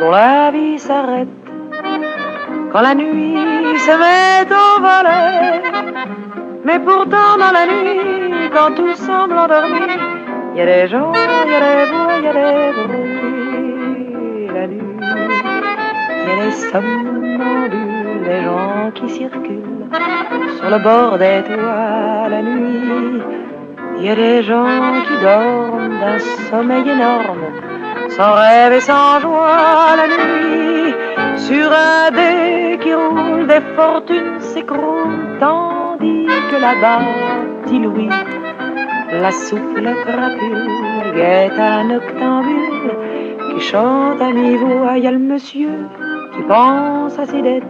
dont la vie s'arrête quand la nuit se met au volet. Mais pourtant dans la nuit, quand tout semble endormi, il y a des gens, il y a des voix, il y a des bruits. La nuit, il y a des somnambules, des gens qui circulent sur le bord des toits. La nuit, il y a des gens qui dorment d'un sommeil énorme, sans rêve et sans joie. La nuit, sur un dé qui roule, des fortunes s'écroulent, tandis que là-bas, dit Louis, la souffle crapule guette un octambule qui chante à mi-voix. Il y a le monsieur qui pense à ses dettes,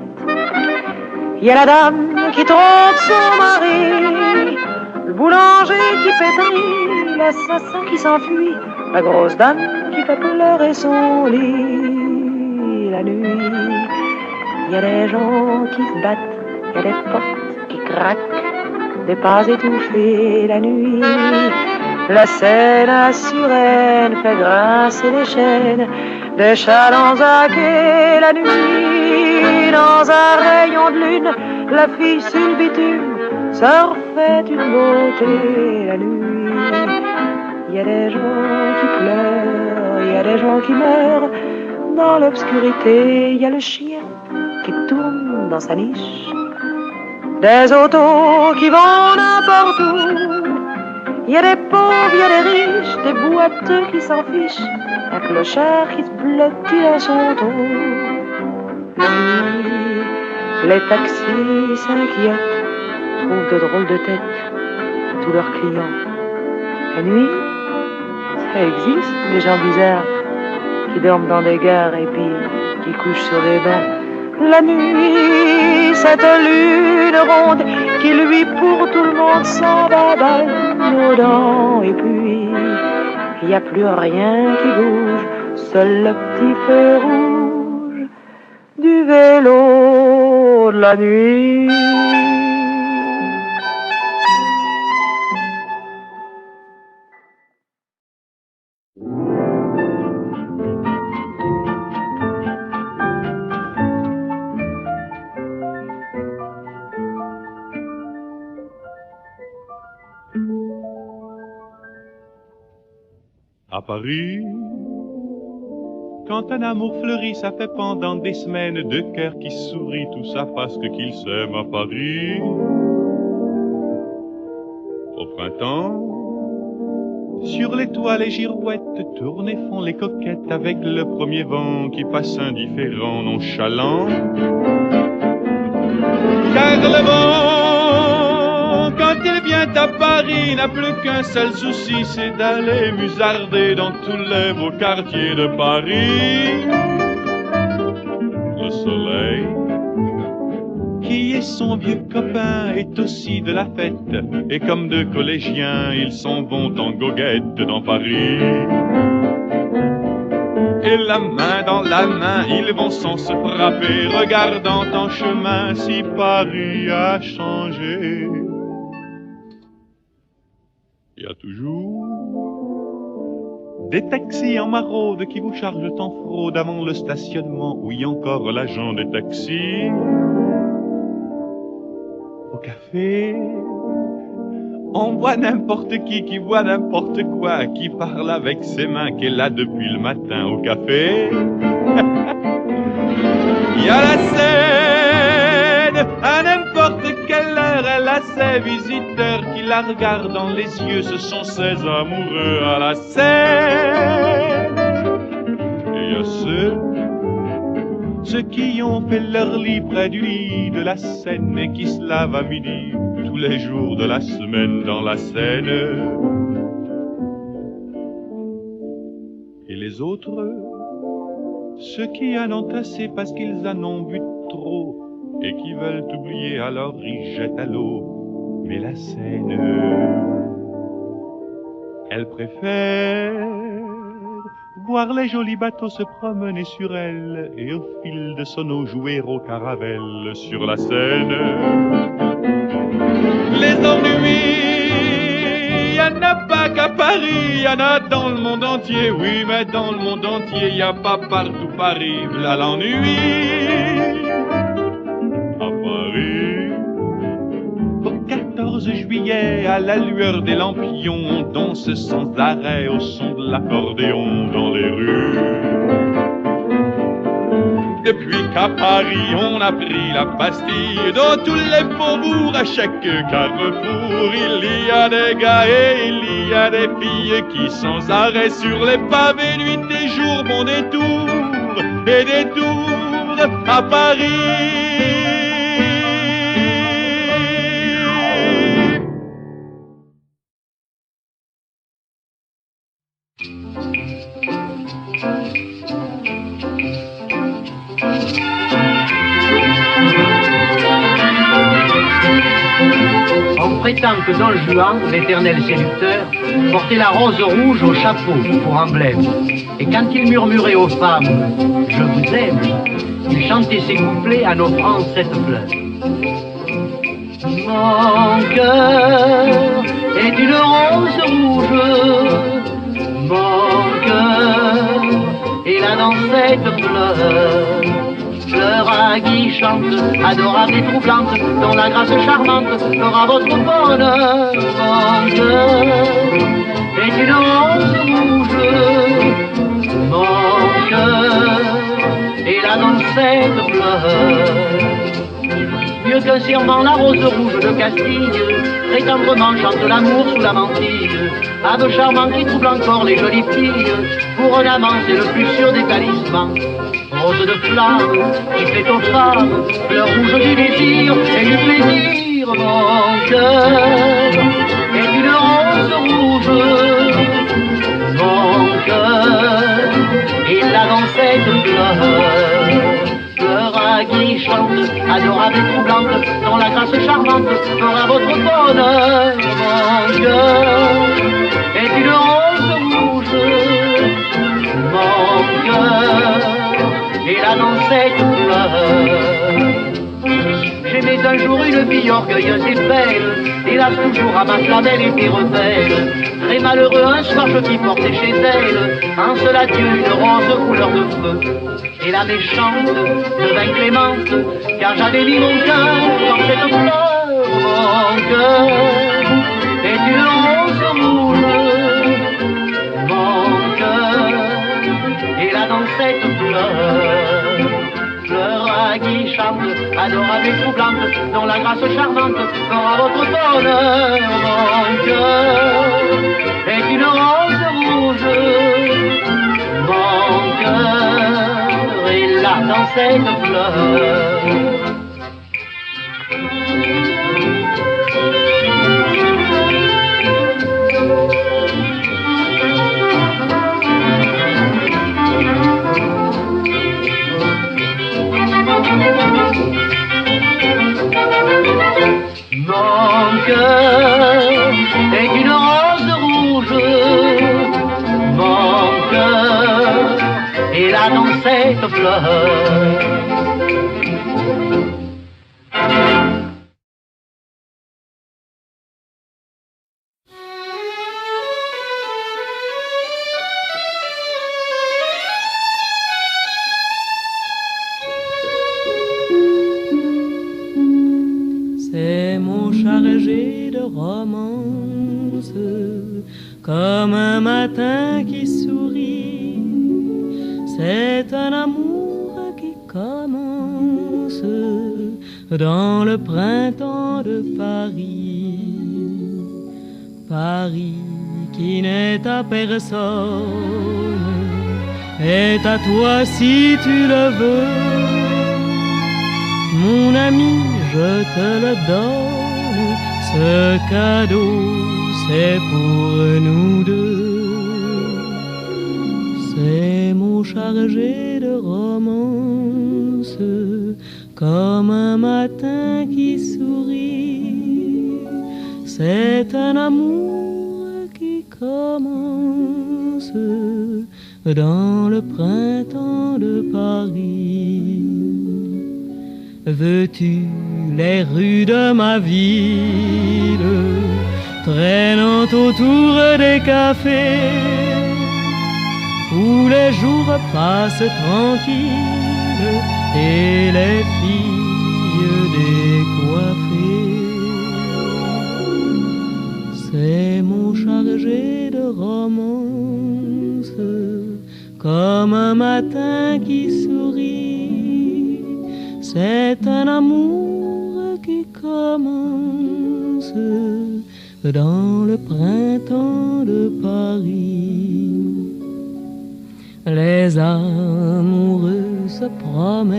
il y a la dame qui trompe son mari, le boulanger qui pétrit, l'assassin qui s'enfuit, la grosse dame qui fait pleurer son lit. La nuit, il y a des gens qui se battent, il y a des portes qui craquent, des pas étouffés. La nuit, la Seine assuréenne fait grincer les chaînes des chalands à quai. La nuit, dans un rayon de lune, la fille sur le bitume se refait une beauté. La nuit, il y a des gens qui pleurent, il y a des gens qui meurent dans l'obscurité. Il y a le chien qui tourne dans sa niche, des autos qui vont n'importe où. Il y a des pauvres, il y a des riches, des boiteux qui s'en fichent, un clochard qui se blottit à son tour. La nuit, les taxis s'inquiètent, trouvent de drôles de têtes à tous leurs clients. La nuit, ça existe, des gens bizarres qui dorment dans des gares et puis qui couchent sur des bancs. La nuit, cette lune ronde qui lui pour tout le monde s'en va aux dents. Et puis, il n'y a plus rien qui bouge, seul le petit feu rouge du vélo de la nuit. À Paris, quand un amour fleurit, ça fait pendant des semaines deux cœurs qui sourient, tout ça parce qu'ils s'aiment à Paris. Au printemps, sur les toits les girouettes tournent et font les coquettes avec le premier vent qui passe indifférent, nonchalant. Car le vent, quand il vient à Paris, n'a plus qu'un seul souci, c'est d'aller musarder dans tous les beaux quartiers de Paris. Le soleil, qui est son vieux copain, est aussi de la fête, et comme deux collégiens, ils s'en vont en goguette dans Paris. Et la main dans la main, ils vont sans se frapper, regardant en chemin si Paris a changé. Il y a toujours des taxis en maraude qui vous chargent en fraude avant le stationnement. Oui, encore l'agent des taxis. Au café, on voit n'importe qui voit n'importe quoi, qui parle avec ses mains, qui est là depuis le matin au café. Il y a la Seine, à n'importe quelle heure, elle a ses visiteurs qui la regardent dans les yeux, ce sont ses amoureux à la Seine. Et il y a ceux qui ont fait leur lit près du lit de la Seine et qui se lavent à midi tous les jours de la semaine dans la Seine. Et les autres, ceux qui en ont assez parce qu'ils en ont bu trop et qui veulent oublier, alors ils jettent à l'eau. Mais la Seine, elle préfère voir les jolis bateaux se promener sur elle et au fil de son eau jouer aux caravelles sur la Seine. Les ennuis, y en a pas qu'à Paris. Paris, y en a dans le monde entier. Oui, mais dans le monde entier, y a pas partout Paris. Là l'ennui à Paris. Au 14 juillet, à la lueur des lampions, on danse sans arrêt au son de l'accordéon dans les rues. Depuis qu'à Paris on a pris la Bastille, dans tous les faubourgs, à chaque carrefour, il y a des gars et il y a des filles qui sans arrêt sur les pavés, nuit et jour, vont des tours et des tours à Paris. On prétend que Don Juan, l'éternel séducteur, portait la rose rouge au chapeau pour emblème. Et quand il murmurait aux femmes « Je vous aime », il chantait ses couplets en offrant cette fleur. Mon cœur est une rose rouge, mon cœur est là dans cette fleur. Fleur aguichante, adorable et troublante, dont la grâce charmante fera votre bonheur. Mon cœur est une rose rouge, mon cœur est là dans cette fleur. Mieux qu'un serment, la rose rouge de Castille, très tendrement chante l'amour sous la mantille. Ave charmant qui trouble encore les jolies filles, pour un amant c'est le plus sûr des talismans. Rose de flamme qui fait aux femmes, fleur rouge du désir et du plaisir. Mon cœur est une rose rouge, mon cœur est là dans cette fleur. Fleur aguichante, adorable et troublante, dont la grâce charmante fera votre bonheur. Mon cœur est une rose rouge, mon cœur est là dans cette fleur. J'aimais un jour une fille orgueilleuse et belle, hélas toujours à ma flamelle était rebelle. Très malheureux un soir je fis porter chez elle, en cela Dieu une rose couleur de feu. Et la méchante devint clémente, car j'avais mis mon cœur dans cette fleur. Mon cœur est une rose rouge, mon cœur est là dans cette fleur. Fleur aguichante, adorable et troublante, dont la grâce charmante fera votre bonheur. Mon cœur est une rose rouge, mon cœur est là dans cette fleur. Mon cœur est une rose rouge, mon cœur est là dans cette fleur. Ces mots chargés de romance, comme un matin qui sourit, c'est un amour qui commence dans le printemps de Paris. Paris qui n'est à personne est à toi si tu le veux. Mon ami, je te le donne, ce cadeau, c'est pour nous deux. Ces mots chargés de romance, comme un matin qui sourit, c'est un amour qui commence dans le printemps de Paris. Veux-tu les rues de ma ville, traînant autour des cafés où les jours passent tranquilles et les filles décoiffées. C'est mon chargé de romance, comme un matin qui sourit. C'est un amour qui commence dans le printemps de Paris. Les amoureux se promènent,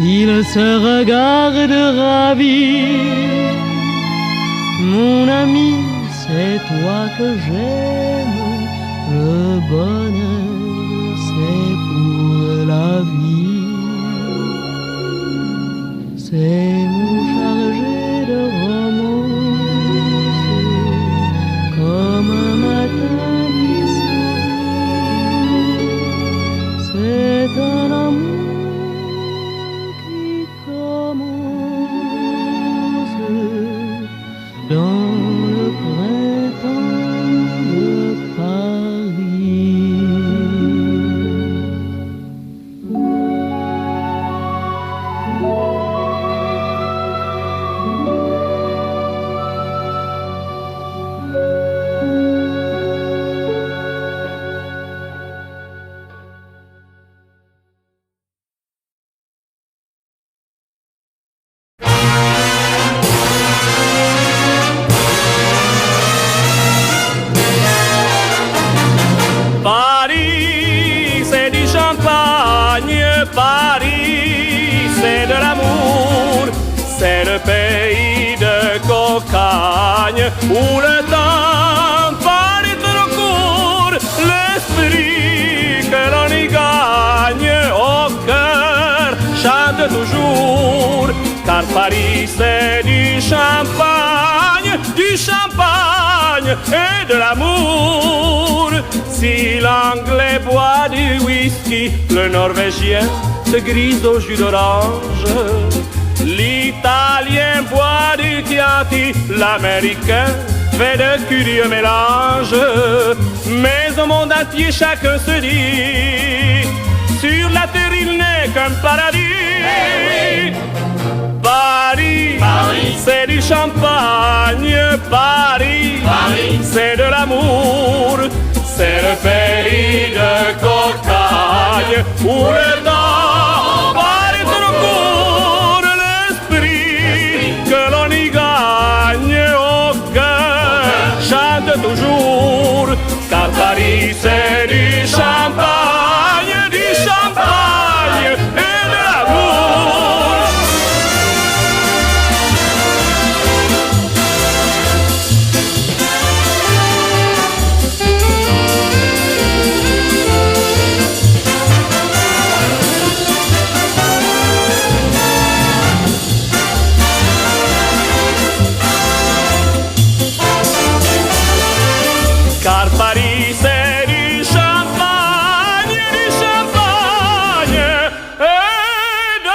ils se regardent ravis. Mon ami, c'est toi que j'aime, le bonheur c'est pour la vie. C'est mon chargé de romance, comme un matin qui sourit. C'est un amour qui commence dans le printemps de Paris. Paris, c'est du champagne, Paris, c'est de l'amour, c'est le pays de cocagne où le temps passe trop court, l'esprit que l'on y gagne au cœur chante toujours, car Paris c'est du champagne et de l'amour. Si l'anglais boit du whisky, le norvégien se grise au jus d'orange. L'italien boit du Chianti, l'américain fait de curieux mélanges. Mais au monde entier chacun se dit, sur la terre il n'est qu'un paradis. Paris, Paris, c'est du champagne, Paris, Paris, c'est de l'amour, c'est le pays de cocagne où le temps passe trop court, l'esprit que l'on y gagne au cœur chante toujours, car Paris c'est du champagne et de l'amour. Car Paris c'est du champagne et de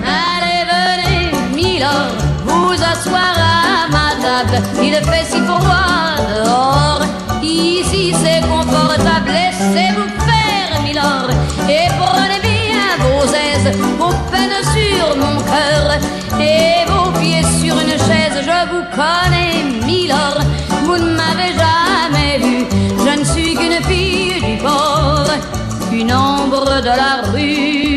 Allez, venez, Milord, vous asseoir à ma table. Il fait si froid dehors. Ici c'est confortable. Laissez-vous faire, Milord, et prenez bien vos aises, vos peines sur mon cœur et vos pieds sur une chaise. Je vous connais, Milord, vous ne m'avez jamais vu. Je ne suis qu'une fille du port, une ombre de la rue.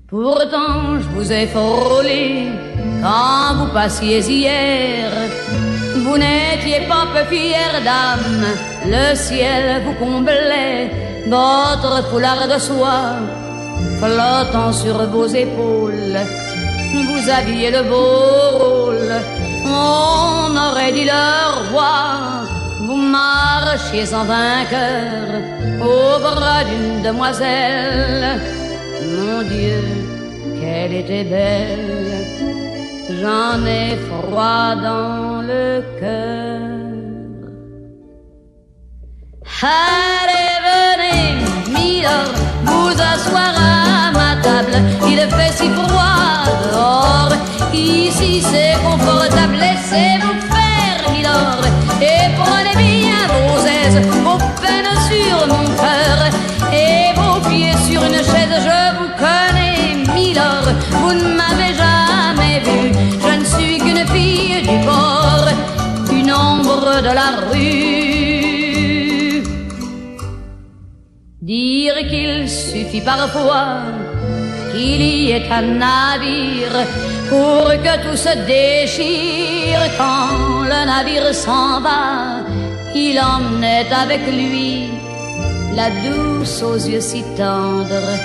Pourtant je vous ai frôlé quand vous passiez hier. Vous n'étiez pas peu fière d'âme, le ciel vous comblait, votre foulard de soie flottant sur vos épaules. Vous aviez le beau rôle, on aurait dit le roi. Vous marchiez en vainqueur au bras d'une demoiselle. mon Dieu, qu'elle était belle. J'en ai froid dans le cœur. Allez, venez, milord, vous asseoir à ma table. Il fait si froid dehors, ici c'est confortable. Laissez-vous faire, milord, et prenez bien vos aises, vos peines sur mon cœur et vos pieds sur une chaise. Je vous connais, milord, vous ne m'avez jamais vu. Je ne suis qu'une fille du port, une ombre de la rue. Dire qu'il suffit parfois qu'il y ait un navire pour que tout se déchire. Quand le navire s'en va, il emmenait avec lui la douce aux yeux si tendres,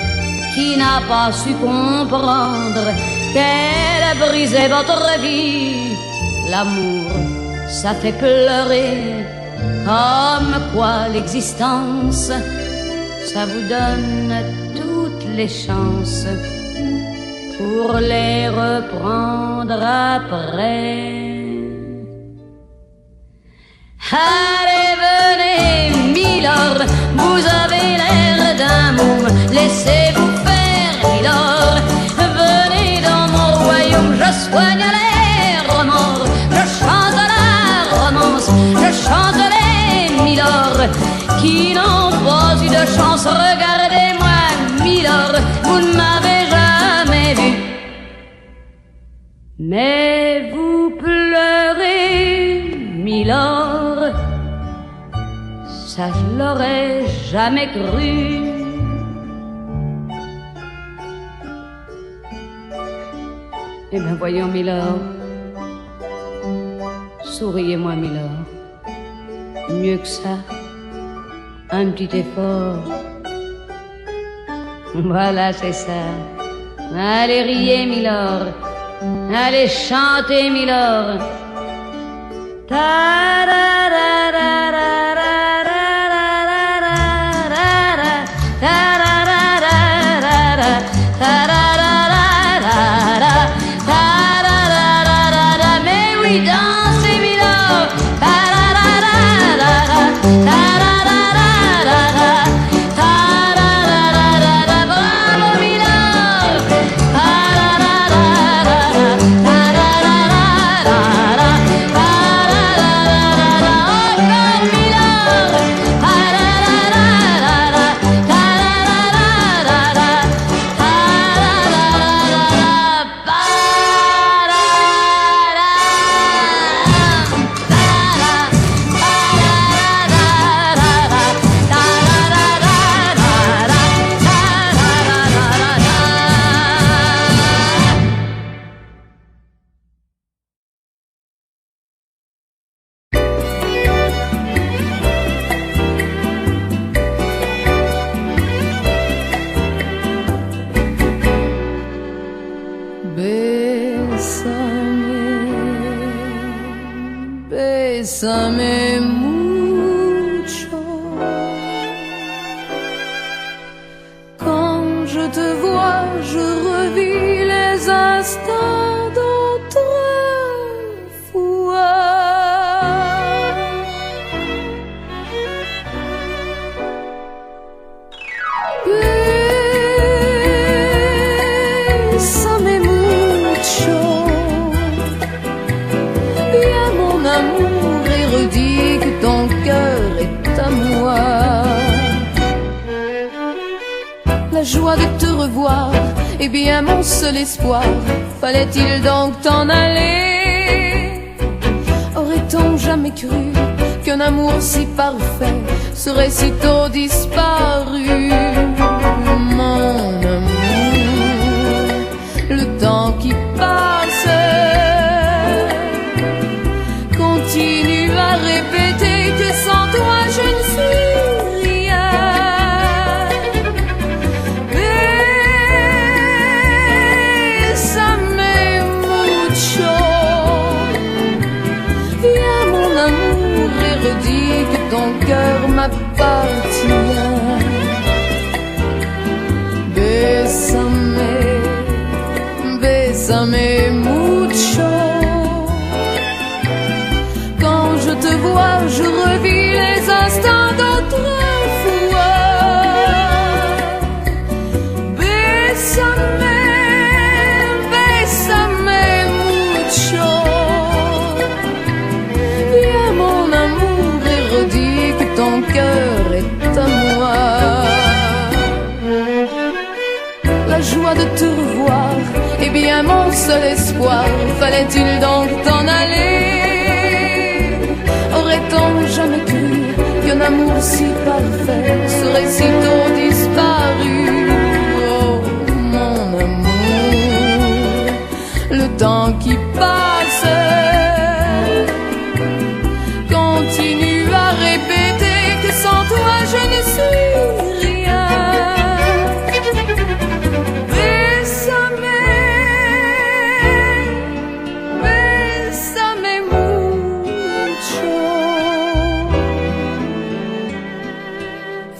qui n'a pas su comprendre qu'elle a brisé votre vie. L'amour, ça fait pleurer, comme quoi l'existence, ça vous donne toutes les chances pour les reprendre après. Allez, venez, milord, vous avez l'air d'un môme, laissez-vous faire, milord. Venez dans mon royaume, je soigne les remords, je chante la romance, je chante les milord qui n'ont pas eu de chance. Regardez-moi, milord, vous ne m'avez jamais vu, mais vous pleurez, milord, ça je l'aurais jamais cru. Eh bien voyons, milord, souriez-moi, milord, mieux que ça, un petit effort. Voilà, c'est ça. Allez, riez, milord. Allez, chantez, milord. Mais oui, dansez, milord. Bésame mucho. Quand je te vois, je revis les instants d'autrefois. Bésame mucho. Viens mon amour et redis que ton cœur est à moi. La joie de te revoir est bien mon seul espoir. Fallait-il donc t'en aller? Aurait-on jamais cru qu'un amour si parfait serait si tôt disparu? Mon amour, le temps qui passe continue à répéter que sans toi je ne suis rien. Bésame mucho. Viens mon amour et redis que ton cœur m'appartient. Bésame bésame mucho. Quand je te vois, je revis les instants d'autrefois. Bésame, bésame mucho. Viens mon amour et redis que ton cœur est à moi. La joie de te revoir est bien mon seul espoir. Fallait-il donc t'en aller? Aurait-on jamais cru qu'un amour si parfait serait si tôt disparu? Oh mon amour, le temps qui passe continue à répéter que sans toi je ne suis rien. Bésame, bésame mucho.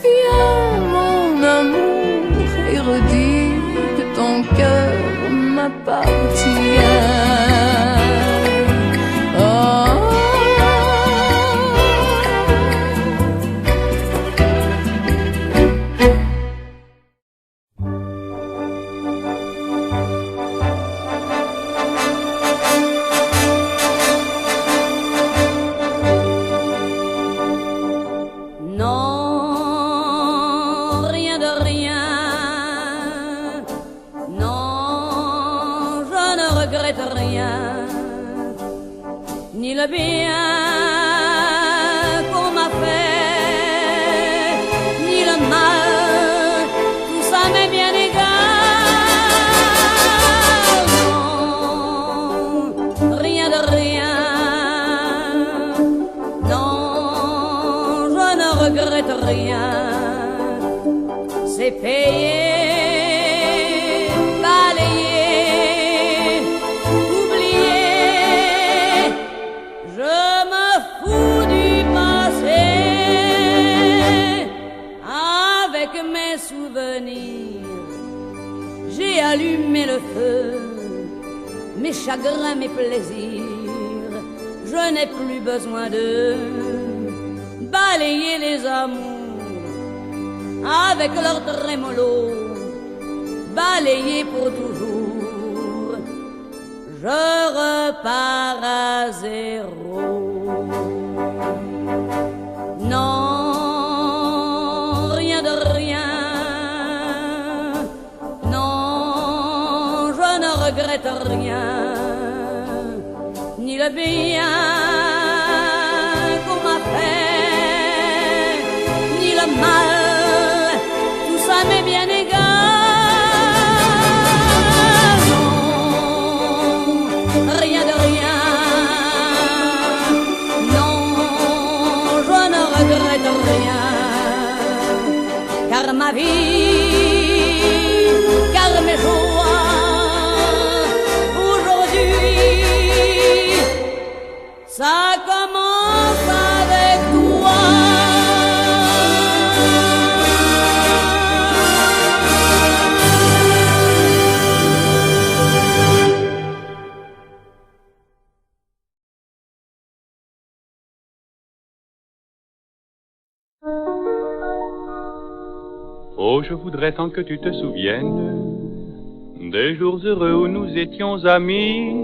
Viens mon amour et redis que ton cœur m'appartient. Ni le bien qu'on m'a fait, ni le mal, tout ça m'est bien égal. Non, rien de rien. Non, je ne regrette rien. C'est payé. J'ai allumé le feu, mes chagrins, mes plaisirs. Je n'ai plus besoin de balayer les amours avec leur trémolo, balayer pour toujours. Je repars à zéro. Non, rien de rien. Je ne regrette rien, ni le bien qu'on m'a fait, ni le mal, tout ça m'est bien égal. Non, rien de rien. Non, je ne regrette rien, car ma vie, car mes jours, ça commence avec toi. Oh, je voudrais tant que tu te souviennes des jours heureux où nous étions amis.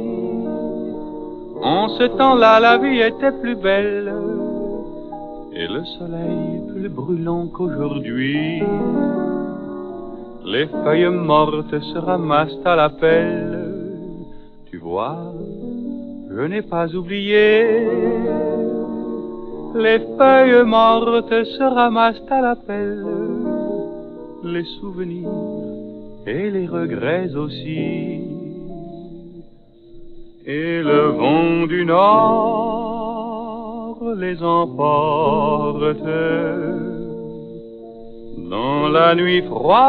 En ce temps-là, la vie était plus belle et le soleil plus brûlant qu'aujourd'hui. Les feuilles mortes se ramassent à la pelle. Tu vois, je n'ai pas oublié. Les feuilles mortes se ramassent à la pelle. Les souvenirs et les regrets aussi. Et le vent du nord les emporte dans la nuit froide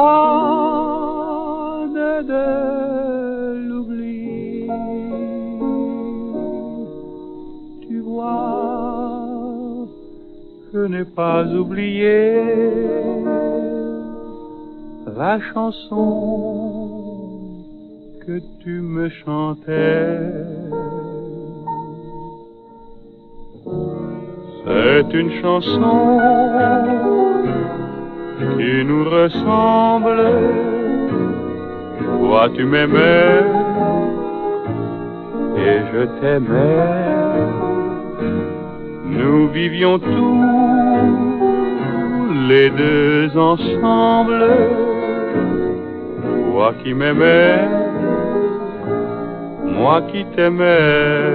de l'oubli. Tu vois, je n'ai pas oublié la chanson que tu me chantais. C'est une chanson qui nous ressemble. Toi tu m'aimais et je t'aimais. Nous vivions tous les deux ensemble. Toi qui m'aimais, moi qui t'aimais.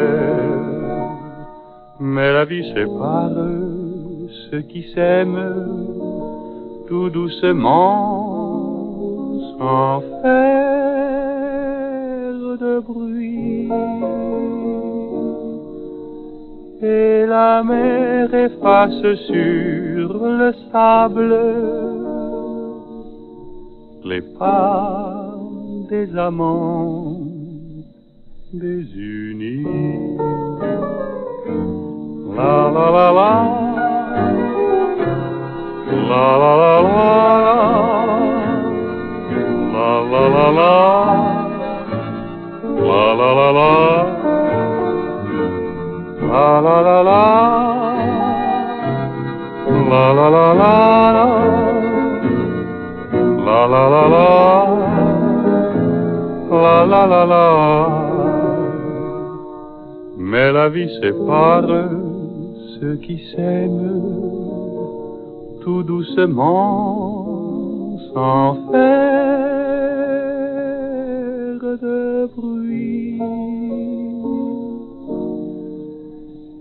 Mais la vie sépare ceux qui s'aiment tout doucement, sans faire de bruit. Et la mer efface sur le sable les pas des amants désunis. La la la la, la la la la, la la la la, la la la la, la la la la, la la la la, la la la la, la la la la. Mais la vie sépare ceux qui s'aiment tout doucement, sans faire de bruit.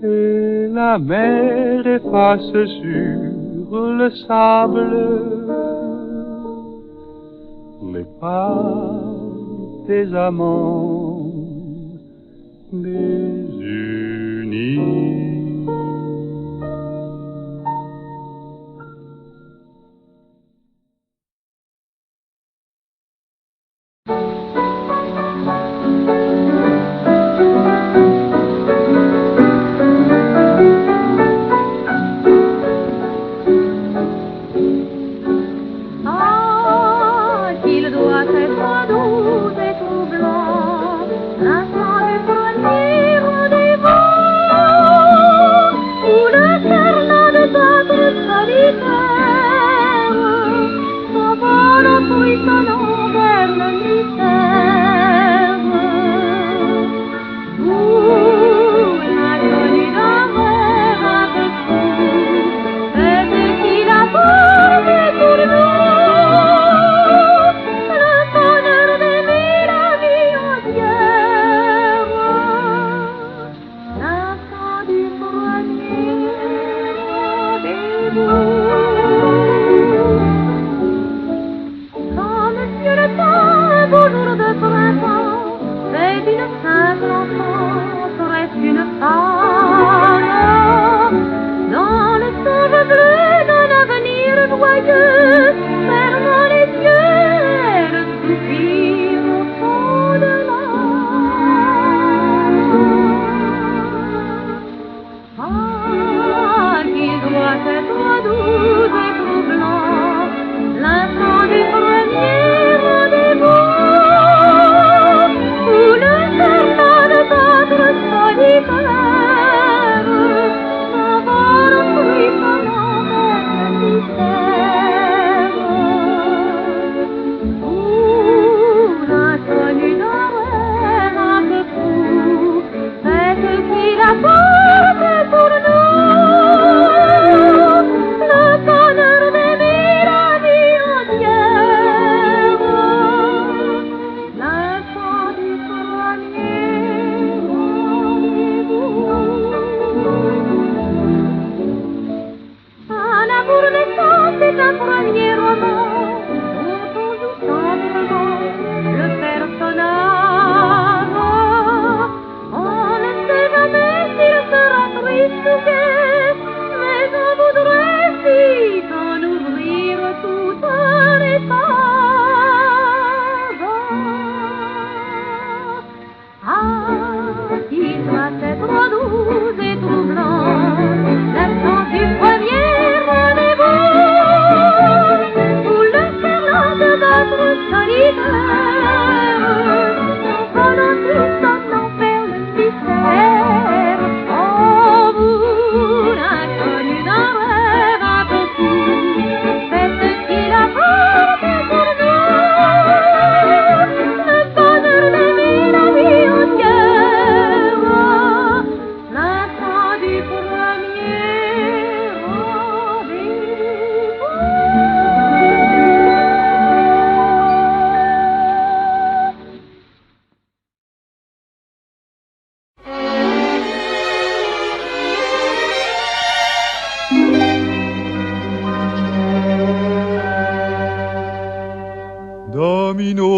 Et la mer efface sur le sable les pas des amants désunis. Qu'il doit être doux et troublant, l'instant du premier Domino,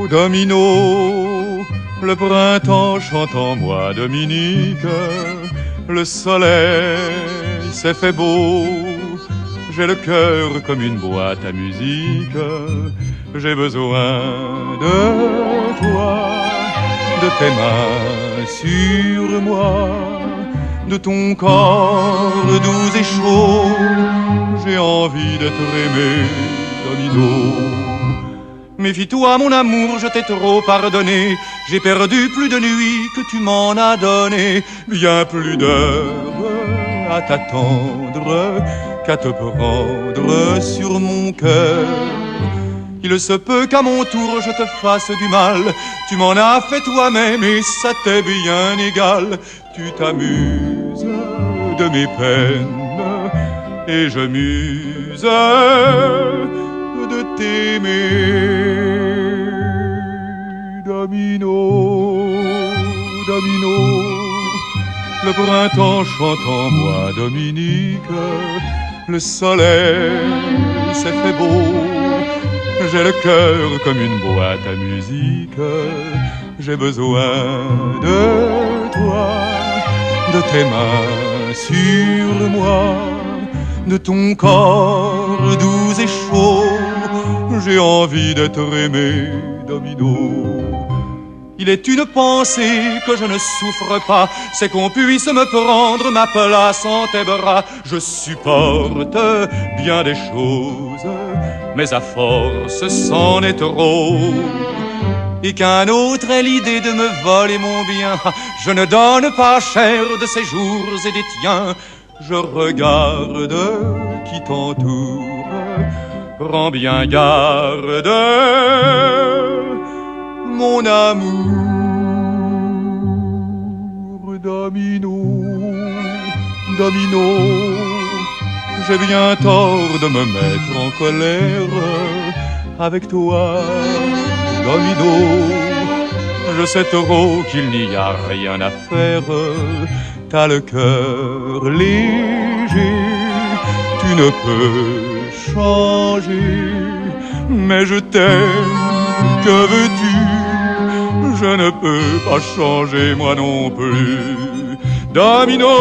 domino, le printemps chante en moi, Dominique. Le soleil s'est fait beau, j'ai le cœur comme une boîte à musique. J'ai besoin de toi, de tes mains sur moi, de ton corps doux et chaud. J'ai envie d'être aimé, Domino. Méfie-toi mon amour, je t'ai trop pardonné. J'ai perdu plus de nuits que tu m'en as donné, bien plus d'heures à t'attendre qu'à te prendre sur mon cœur. Il se peut qu'à mon tour je te fasse du mal. Tu m'en as fait toi-même et ça t'est bien égal. Tu t'amuses de mes peines et je m'use de t'aimer. Domino, domino, le printemps chante en moi, Dominique. Le soleil s'est fait beau, j'ai le cœur comme une boîte à musique. J'ai besoin de toi, de tes mains sur moi, de ton corps doux et chaud. J'ai envie d'être aimé, Domino. Il est une pensée que je ne souffre pas, c'est qu'on puisse me prendre ma place en tes bras. Je supporte bien des choses, mais à force c'en est trop. Et qu'un autre ait l'idée de me voler mon bien, je ne donne pas cher de ces jours et des tiens. Je regarde qui t'entoure, prends bien garde, mon amour. Domino, domino, j'ai bien tort de me mettre en colère avec toi, Domino. Je sais trop qu'il n'y a rien à faire, t'as le cœur léger, tu ne peux changer, mais je t'aime, que veux-tu? Je ne peux pas changer moi non plus. Domino,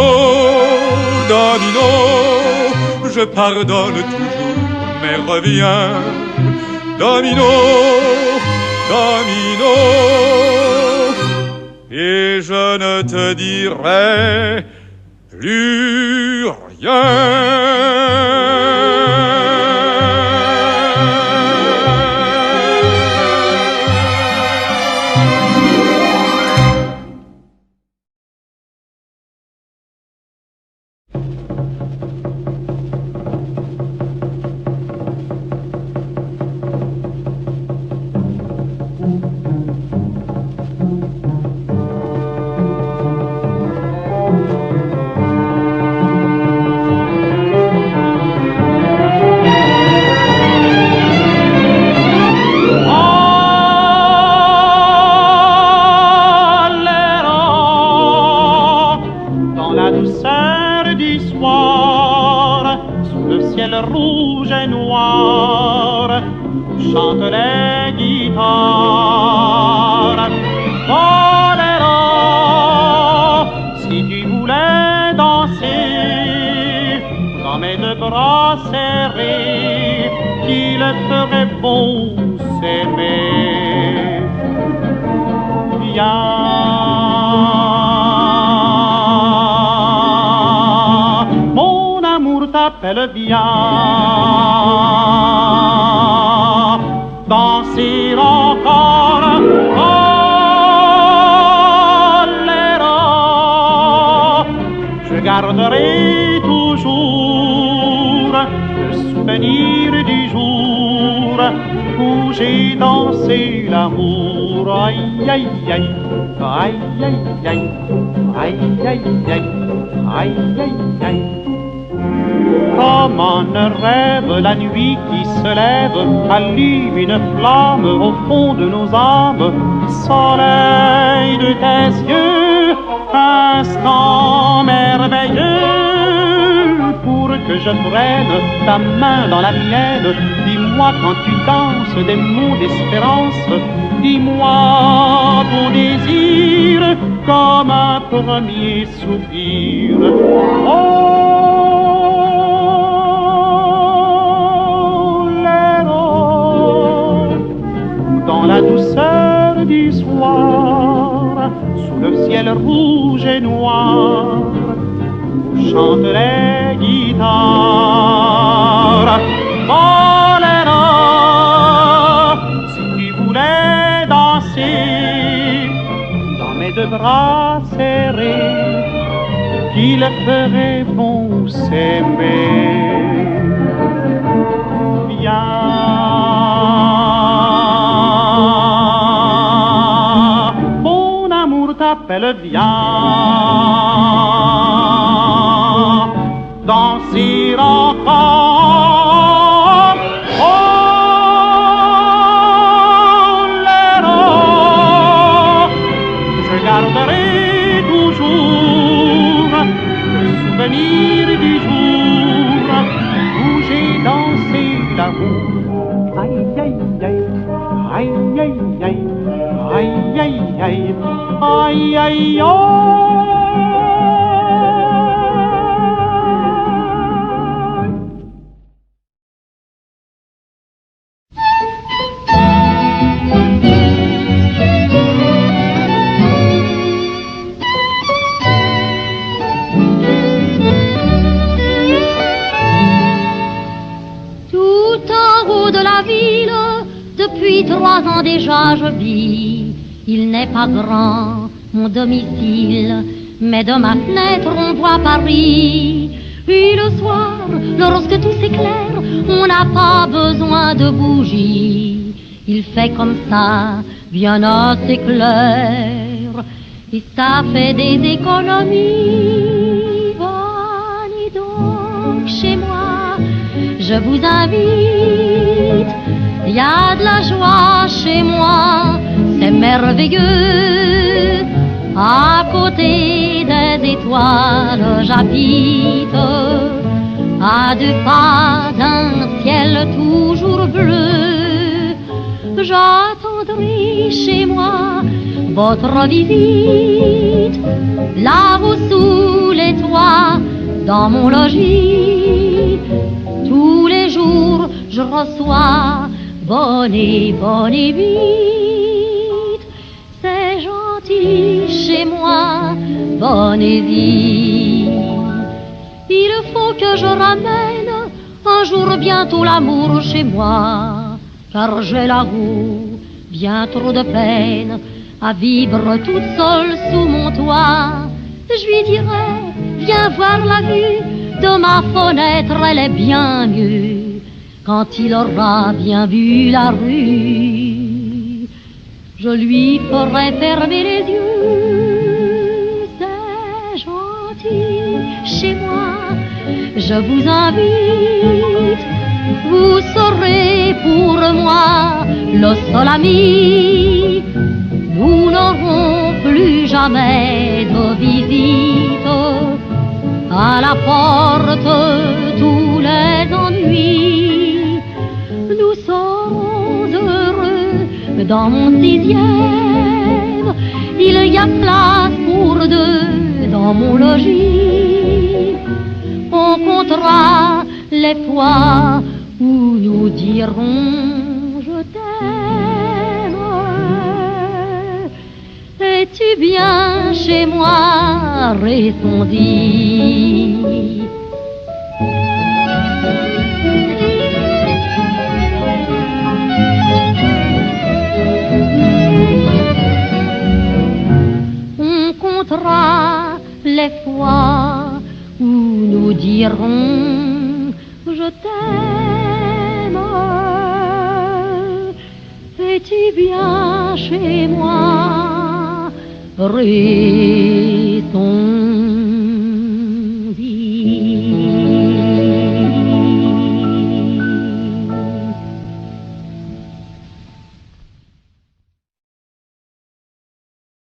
domino, je pardonne toujours, mais reviens. Domino, domino, et je ne te dirai plus rien. Danser encore, choléra. Je garderai toujours le souvenir du jour où j'ai dansé l'amour. Aïe aïe aïe, aïe aïe aïe, aïe aïe aïe, aïe aïe aïe. Comme un rêve, la nuit qui se lève allume une flamme au fond de nos âmes. Soleil de tes yeux, instant merveilleux pour que je prenne ta main dans la mienne. Dis-moi quand tu danses des mots d'espérance. Dis-moi ton désir comme un premier soupir. Oh, dans la douceur du soir, sous le ciel rouge et noir, où chantent les guitares. Oh, Léna, si tu voulais danser dans mes deux bras serrés, qu'il ferait bon s'aimer. Viens. T'appelle, viens danser encore. Oh, Léna, je garderai toujours le souvenir du jour où j'ai dansé l'amour. Aïe, aïe, aïe, aïe, aïe, aïe, aïe, aïe, aïe. Aïe, aïe, aïe. Tout en haut de la ville, depuis 3 ans déjà je vis. Il n'est pas grand, mon domicile, mais de ma fenêtre on voit Paris. Et le soir, lorsque tout s'éclaire, on n'a pas besoin de bougies. Il fait comme ça, bien assez clair, et ça fait des économies. Venez donc chez moi, je vous invite. Il y a de la joie chez moi, c'est merveilleux. À côté des étoiles j'habite, à 2 pas d'un ciel toujours bleu. J'attendrai chez moi votre visite, là-haut sous les toits, dans mon logis. Tous les jours je reçois bonne et vite. C'est gentil chez moi, bonne et vite. Il faut que je ramène un jour bientôt l'amour chez moi, car j'ai la roue, bien trop de peine à vivre toute seule sous mon toit. Je lui dirai, viens voir la vue de ma fenêtre, elle est bien mieux quand il aura bien vu la rue. Je lui ferai fermer les yeux. C'est gentil chez moi, je vous invite. Vous serez pour moi le seul ami. Nous n'aurons plus jamais de visite. À la porte tous les ennuis. Nous serons heureux dans mon 6e. Il y a place pour 2 dans mon logis. On comptera les fois où nous dirons je t'aime. Es-tu bien chez moi, répondit. On comptera les fois où nous dirons je t'aime. Es-tu bien chez moi, répondit.